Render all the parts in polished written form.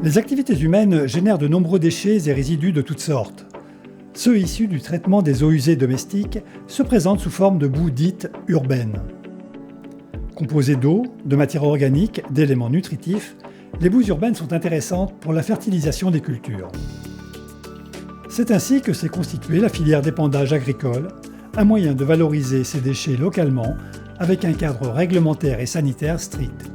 Les activités humaines génèrent de nombreux déchets et résidus de toutes sortes. Ceux issus du traitement des eaux usées domestiques se présentent sous forme de boue dite urbaine. Composées d'eau, de matières organiques, d'éléments nutritifs, les boues urbaines sont intéressantes pour la fertilisation des cultures. C'est ainsi que s'est constituée la filière d'épandage agricole, un moyen de valoriser ces déchets localement avec un cadre réglementaire et sanitaire strict.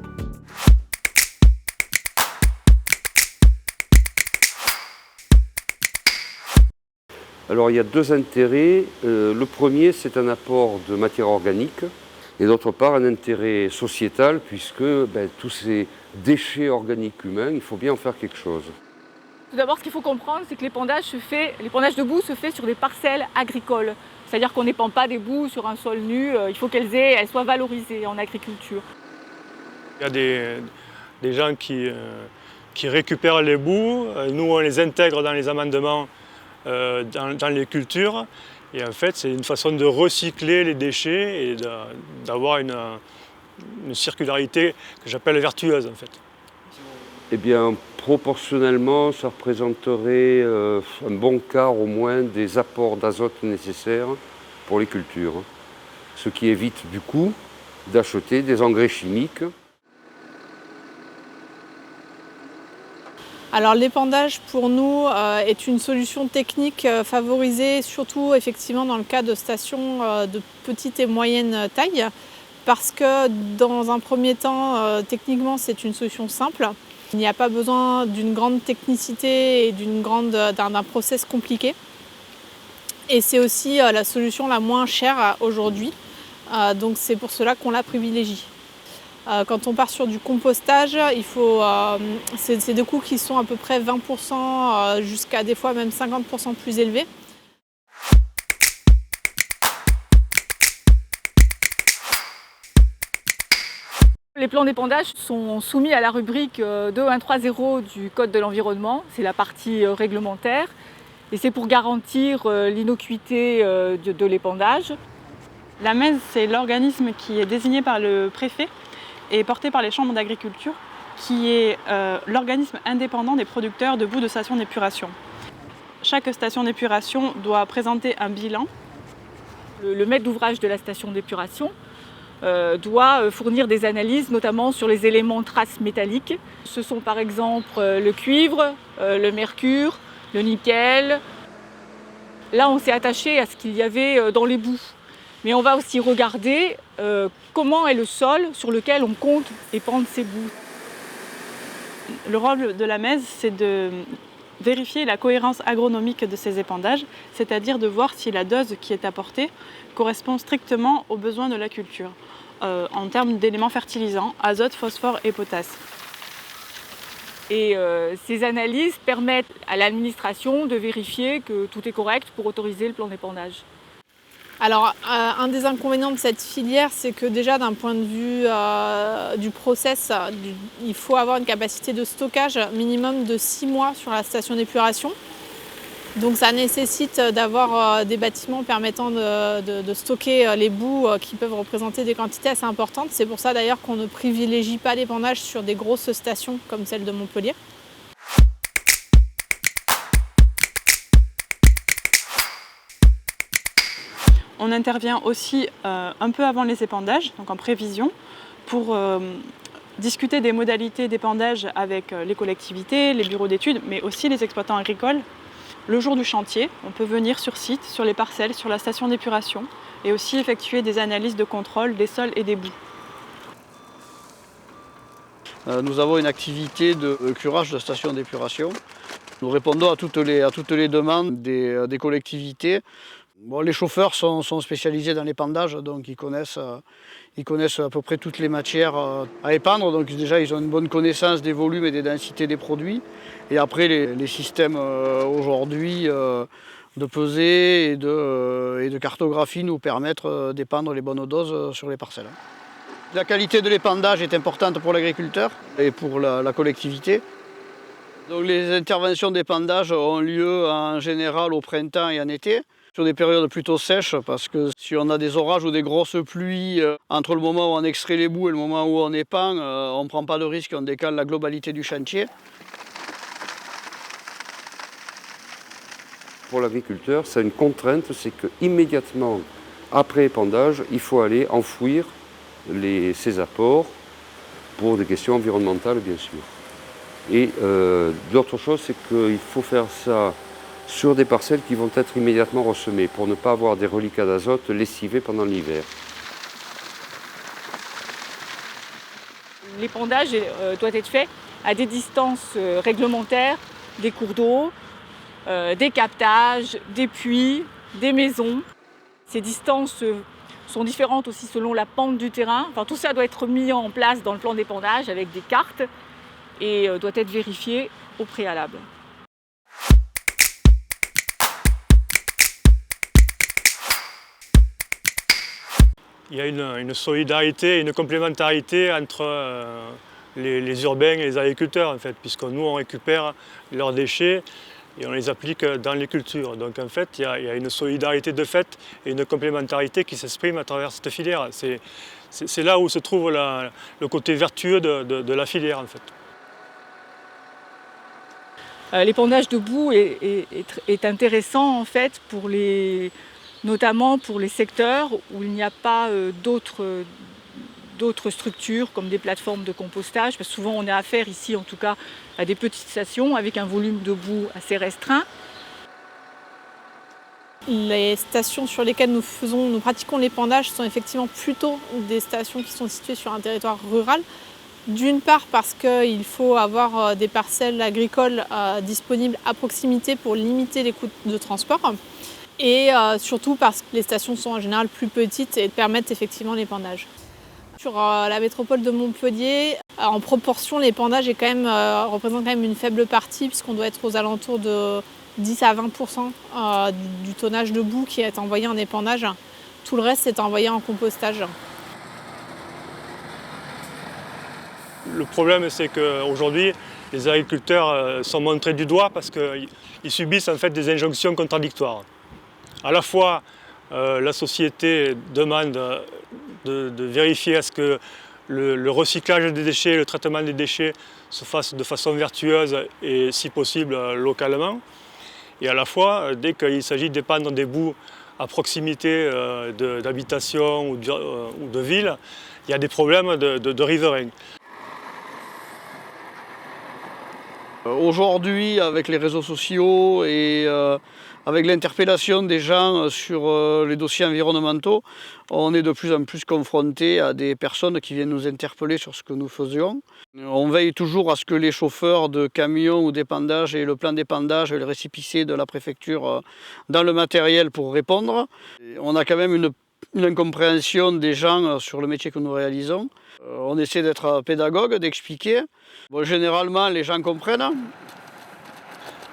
Alors il y a deux intérêts. Le premier, c'est un apport de matière organique et d'autre part un intérêt sociétal puisque tous ces déchets organiques humains, il faut bien en faire quelque chose. Tout d'abord, ce qu'il faut comprendre, c'est que l'épandage de boue se fait sur des parcelles agricoles. C'est-à-dire qu'on n'épand pas des boues sur un sol nu, il faut qu'elles soient valorisées en agriculture. Il y a des gens qui récupèrent les boues, nous on les intègre dans les amendements dans les cultures. Et en fait, c'est une façon de recycler les déchets et d'avoir une circularité que j'appelle vertueuse en fait. Eh bien, proportionnellement, ça représenterait un bon quart au moins des apports d'azote nécessaires pour les cultures. Ce qui évite du coup d'acheter des engrais chimiques. Alors l'épandage pour nous est une solution technique favorisée surtout effectivement dans le cas de stations de petite et moyenne taille parce que dans un premier temps techniquement c'est une solution simple. Il n'y a pas besoin d'une grande technicité et d'un process compliqué. Et c'est aussi la solution la moins chère aujourd'hui, donc c'est pour cela qu'on la privilégie. Quand on part sur du compostage, c'est des coûts qui sont à peu près 20% jusqu'à des fois même 50% plus élevés. Les plans d'épandage sont soumis à la rubrique 2130 du Code de l'environnement, c'est la partie réglementaire. Et c'est pour garantir l'innocuité de l'épandage. La MES, c'est l'organisme qui est désigné par le préfet et porté par les chambres d'agriculture, qui est l'organisme indépendant des producteurs de boue de station d'épuration. Chaque station d'épuration doit présenter un bilan. Le maître d'ouvrage de la station d'épuration doit fournir des analyses, notamment sur les éléments traces métalliques. Ce sont par exemple le cuivre, le mercure, le nickel. Là, on s'est attaché à ce qu'il y avait dans les boues. Mais on va aussi regarder comment est le sol sur lequel on compte épandre ces boues. Le rôle de la MES, c'est de vérifier la cohérence agronomique de ces épandages, c'est-à-dire de voir si la dose qui est apportée correspond strictement aux besoins de la culture, en termes d'éléments fertilisants, azote, phosphore et potasse. Et ces analyses permettent à l'administration de vérifier que tout est correct pour autoriser le plan d'épandage. Alors, un des inconvénients de cette filière, c'est que déjà d'un point de vue du process, il faut avoir une capacité de stockage minimum de 6 mois sur la station d'épuration. Donc ça nécessite d'avoir des bâtiments permettant de stocker les boues qui peuvent représenter des quantités assez importantes. C'est pour ça d'ailleurs qu'on ne privilégie pas l'épandage sur des grosses stations comme celle de Montpellier. On intervient aussi un peu avant les épandages, donc en prévision, pour discuter des modalités d'épandage avec les collectivités, les bureaux d'études, mais aussi les exploitants agricoles. Le jour du chantier, on peut venir sur site, sur les parcelles, sur la station d'épuration et aussi effectuer des analyses de contrôle des sols et des boues. Nous avons une activité de curage de station d'épuration. Nous répondons à toutes les demandes des collectivités. Bon, les chauffeurs sont spécialisés dans l'épandage, donc ils connaissent à peu près toutes les matières à épandre. Donc déjà, ils ont une bonne connaissance des volumes et des densités des produits. Et après, les systèmes aujourd'hui de pesée et de cartographie nous permettent d'épandre les bonnes doses sur les parcelles. La qualité de l'épandage est importante pour l'agriculteur et pour la collectivité. Donc les interventions d'épandage ont lieu en général au printemps et en été, sur des périodes plutôt sèches, parce que si on a des orages ou des grosses pluies entre le moment où on extrait les boues et le moment où on épand, on ne prend pas de risque, on décale la globalité du chantier. pour l'agriculteur, c'est une contrainte, c'est qu'immédiatement après épandage, il faut aller enfouir ces apports pour des questions environnementales, bien sûr. Et l'autre chose, c'est qu'il faut faire ça sur des parcelles qui vont être immédiatement ressemées pour ne pas avoir des reliquats d'azote lessivés pendant l'hiver. L'épandage doit être fait à des distances réglementaires des cours d'eau, des captages, des puits, des maisons. Ces distances sont différentes aussi selon la pente du terrain. Enfin, tout ça doit être mis en place dans le plan d'épandage avec des cartes et doit être vérifié au préalable. Il y a une solidarité et une complémentarité entre les urbains et les agriculteurs, en fait, puisque nous, on récupère leurs déchets et on les applique dans les cultures. Donc, en fait, il y a une solidarité de fait et une complémentarité qui s'exprime à travers cette filière. C'est là où se trouve le côté vertueux de la filière, en fait. L'épandage de boue est intéressant, en fait, notamment pour les secteurs où il n'y a pas d'autres structures comme des plateformes de compostage, parce que souvent on a affaire ici en tout cas à des petites stations avec un volume de boue assez restreint. Les stations sur lesquelles nous pratiquons l'épandage sont effectivement plutôt des stations qui sont situées sur un territoire rural. D'une part parce qu'il faut avoir des parcelles agricoles disponibles à proximité pour limiter les coûts de transport. Et surtout parce que les stations sont en général plus petites et permettent effectivement l'épandage. Sur la métropole de Montpellier, en proportion, l'épandage représente quand même une faible partie puisqu'on doit être aux alentours de 10 à 20% du tonnage de boue qui est envoyé en épandage. Tout le reste est envoyé en compostage. Le problème, c'est qu'aujourd'hui, les agriculteurs sont montrés du doigt parce qu'ils subissent en fait des injonctions contradictoires. À la fois, la société demande de vérifier à ce que le recyclage des déchets, le traitement des déchets se fasse de façon vertueuse et si possible localement. Et à la fois, dès qu'il s'agit d'épandre des boues à proximité d'habitations ou de villes, il y a des problèmes de riverains. Aujourd'hui, avec les réseaux sociaux et avec l'interpellation des gens sur les dossiers environnementaux, on est de plus en plus confronté à des personnes qui viennent nous interpeller sur ce que nous faisions. On veille toujours à ce que les chauffeurs de camions ou d'épandage aient le plan d'épandage et le récépissé de la préfecture dans le matériel pour répondre. On a quand même une incompréhension des gens sur le métier que nous réalisons. On essaie d'être pédagogue, d'expliquer. Bon, généralement, les gens comprennent.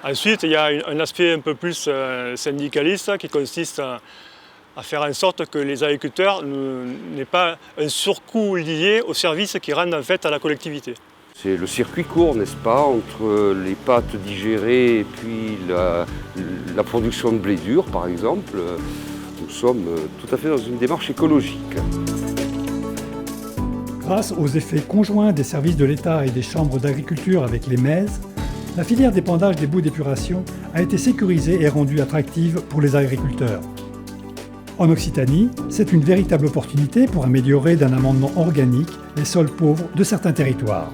Ensuite, il y a un aspect un peu plus syndicaliste qui consiste à faire en sorte que les agriculteurs n'aient pas un surcoût lié aux services qu'ils rendent en fait à la collectivité. C'est le circuit court, n'est-ce pas, entre les pâtes digérées et puis la production de blé dur, par exemple. Nous sommes tout à fait dans une démarche écologique. Grâce aux effets conjoints des services de l'État et des chambres d'agriculture avec les MES, la filière d'épandage des boues d'épuration a été sécurisée et rendue attractive pour les agriculteurs. En Occitanie, c'est une véritable opportunité pour améliorer d'un amendement organique les sols pauvres de certains territoires.